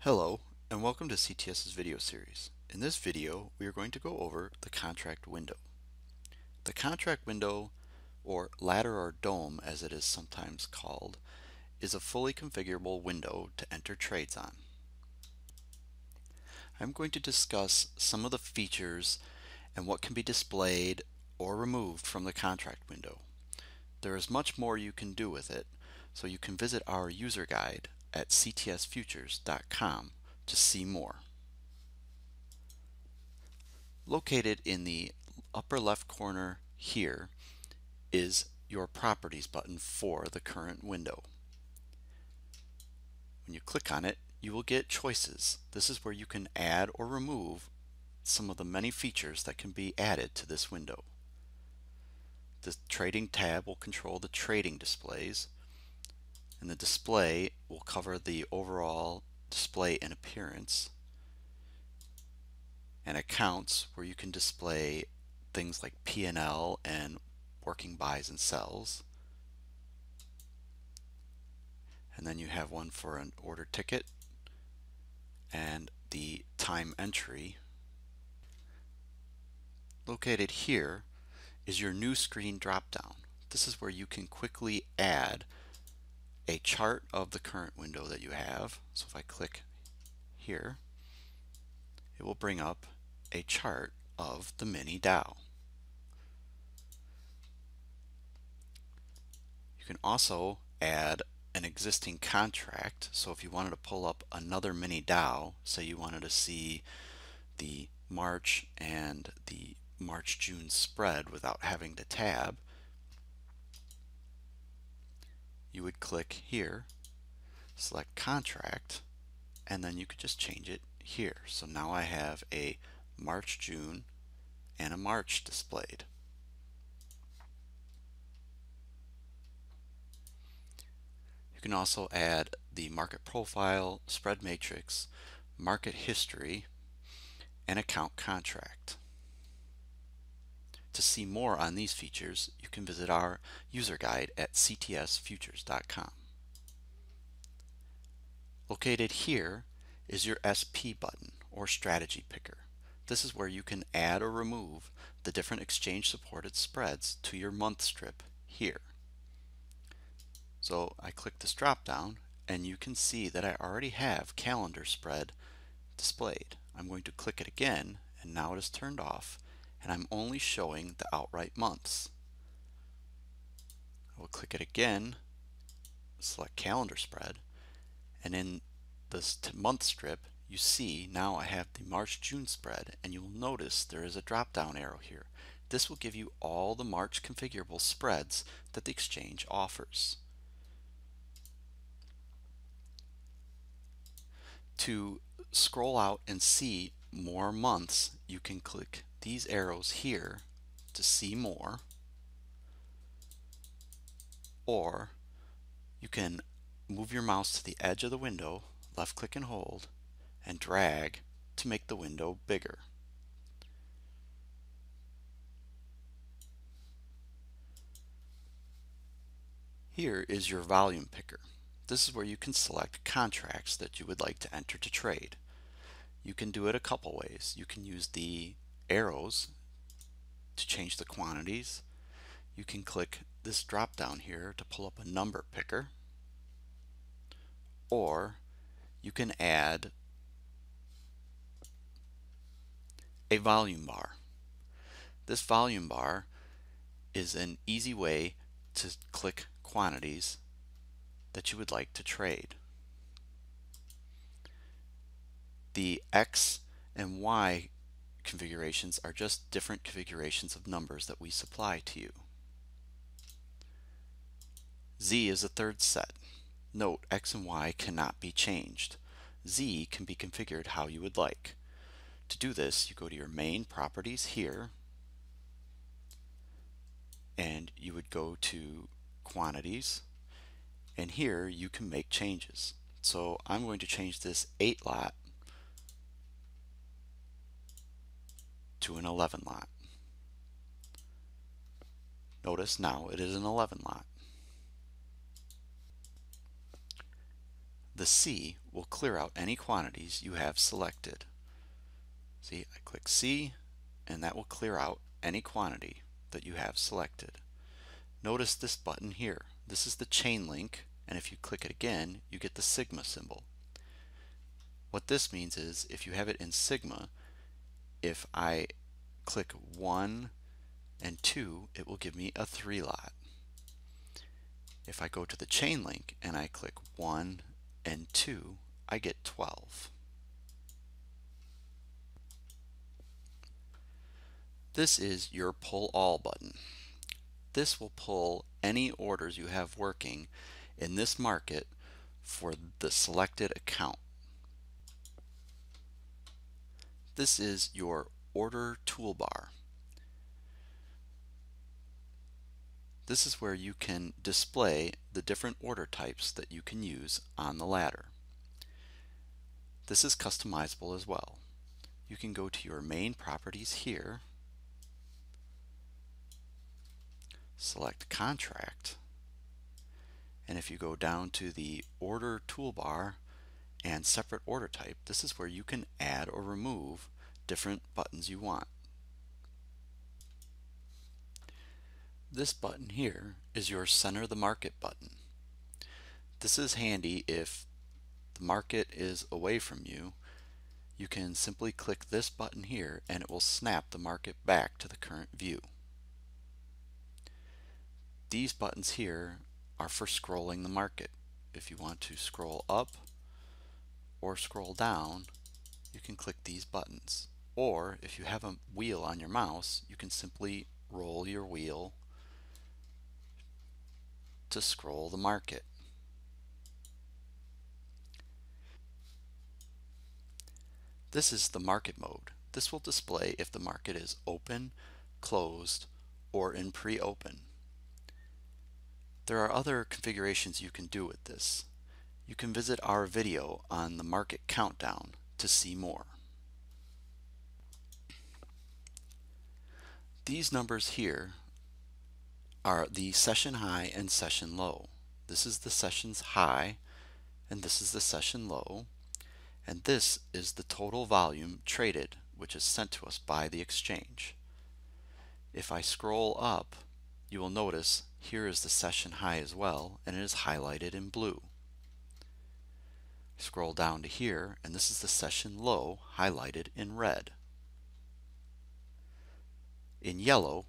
Hello, and welcome to CTS's video series. In this video, we are going to go over the contract window. The contract window, or ladder or dome as it is sometimes called, is a fully configurable window to enter trades on. I'm going to discuss some of the features and what can be displayed or removed from the contract window. There is much more you can do with it, so you can visit our user guide at ctsfutures.com to see more. Located in the upper left corner here is your Properties button for the current window. When you click on it, you will get choices. This is where you can add or remove some of the many features that can be added to this window. The Trading tab will control the trading displays, and the display will cover the overall display and appearance, and Accounts, where you can display things like P&L and working buys and sells. And then you have one for an order ticket and the time entry. Located here is your new screen drop-down. This is where you can quickly add a chart of the current window that you have. So if I click here, it will bring up a chart of the mini Dow. You can also add an existing contract. So if you wanted to pull up another mini Dow, say you wanted to see the March and the March-June spread without having to tab, you would click here, select contract, and then you could just change it here. So now I have a March-June and a March displayed. You can also add the market profile, spread matrix, market history, and account contract. To see more on these features, you can visit our user guide at ctsfutures.com. Located here is your SP button, or strategy picker. This is where you can add or remove the different exchange supported spreads to your month strip here. So I click this drop down and you can see that I already have calendar spread displayed. I'm going to click it again and now it is turned off, and I'm only showing the outright months. I will click it again, select calendar spread, and in this month strip you see now I have the March-June spread, and you'll notice there is a drop down arrow here. This will give you all the March configurable spreads that the exchange offers. To scroll out and see more months, you can click these arrows here to see more, or you can move your mouse to the edge of the window, left click and hold, and drag to make the window bigger. Here is your volume picker. This is where you can select contracts that you would like to enter to trade. You can do it a couple ways. You can use the arrows to change the quantities. You can click this drop down here to pull up a number picker, or you can add a volume bar. This volume bar is an easy way to click quantities that you would like to trade. The X and Y configurations are just different configurations of numbers that we supply to you. Z is a third set. Note, X and Y cannot be changed. Z can be configured how you would like. To do this, you go to your main properties here, and you would go to quantities, and here you can make changes. So I'm going to change this 8 lot to an 11 lot. Notice now it is an 11 lot. The C will clear out any quantities you have selected. See, I click C and that will clear out any quantity that you have selected. Notice this button here. This is the chain link, and if you click it again, you get the sigma symbol. What this means is if you have it in sigma, if I click 1 and 2, it will give me a 3 lot. If I go to the chain link and I click 1 and 2, I get 12. This is your pull all button. This will pull any orders you have working in this market for the selected account. This is your order toolbar. This is where you can display the different order types that you can use on the ladder. This is customizable as well. You can go to your main properties here, select contract, and if you go down to the order toolbar and separate order type, this is where you can add or remove different buttons you want. This button here is your center the market button. This is handy if the market is away from you. You can simply click this button here and it will snap the market back to the current view. These buttons here are for scrolling the market. If you want to scroll up or scroll down, you can click these buttons. Or if you have a wheel on your mouse, you can simply roll your wheel to scroll the market. This is the market mode. This will display if the market is open, closed, or in pre-open. There are other configurations you can do with this. You can visit our video on the market countdown to see more. These numbers here are the session high and session low. This is the session's high and this is the session low, and this is the total volume traded, which is sent to us by the exchange. If I scroll up, you will notice here is the session high as well, and it is highlighted in blue. Scroll down to here and this is the session low, highlighted in red. In yellow,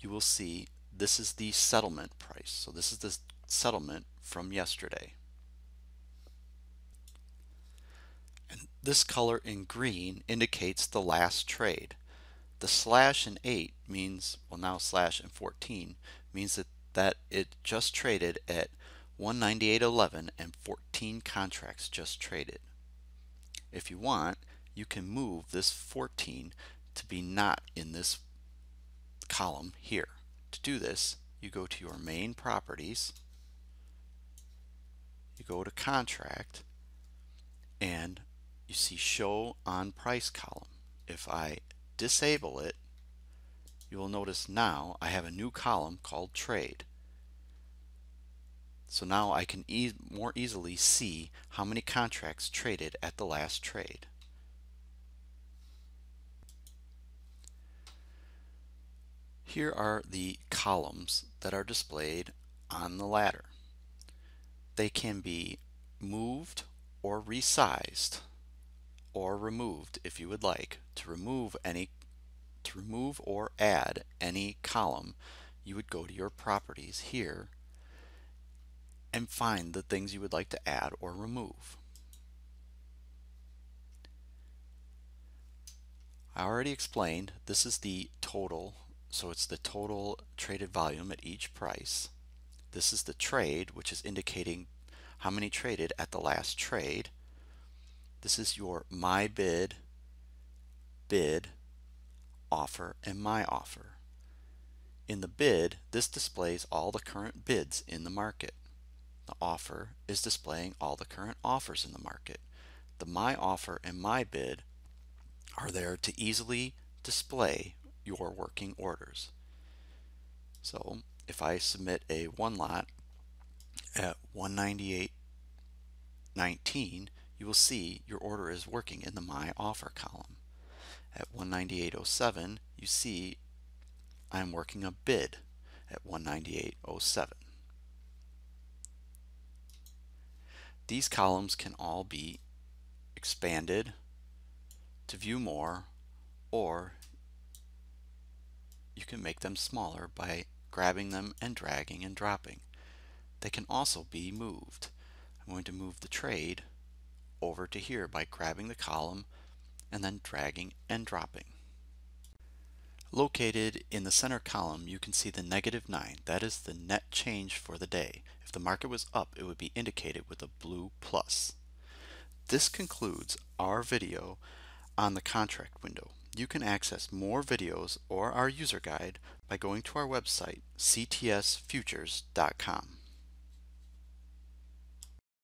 you will see this is the settlement price. So this is the settlement from yesterday. And this color in green indicates the last trade. The slash and 8 means, well now slash and 14 means that it just traded at 198.11 and 14 contracts just traded. If you want, you can move this 14 to be not in this column here. To do this, you go to your main properties, you go to contract, and you see show on price column. If I disable it, you will notice now I have a new column called trade. So now I can more easily see how many contracts traded at the last trade. Here are the columns that are displayed on the ladder. They can be moved or resized or removed if you would like. To remove or add any column, you would go to your properties here and find the things you would like to add or remove. I already explained this is the total, so it's the total traded volume at each price. This is the trade, which is indicating how many traded at the last trade. This is your my bid, bid, offer, and my offer. In the bid, this displays all the current bids in the market. The offer is displaying all the current offers in the market. The my offer and my bid are there to easily display your working orders. So if I submit a one lot at 198.19 198.19, you will see your order is working in the My Offer column. At 198.07, you see I'm working a bid at 198.07. These columns can all be expanded to view more, or you can make them smaller by grabbing them and dragging and dropping. They can also be moved. I'm going to move the trade over to here by grabbing the column and then dragging and dropping. Located in the center column, you can see the -9. That is the net change for the day. If the market was up, it would be indicated with a blue plus. This concludes our video on the contract window. You can access more videos or our user guide by going to our website, ctsfutures.com.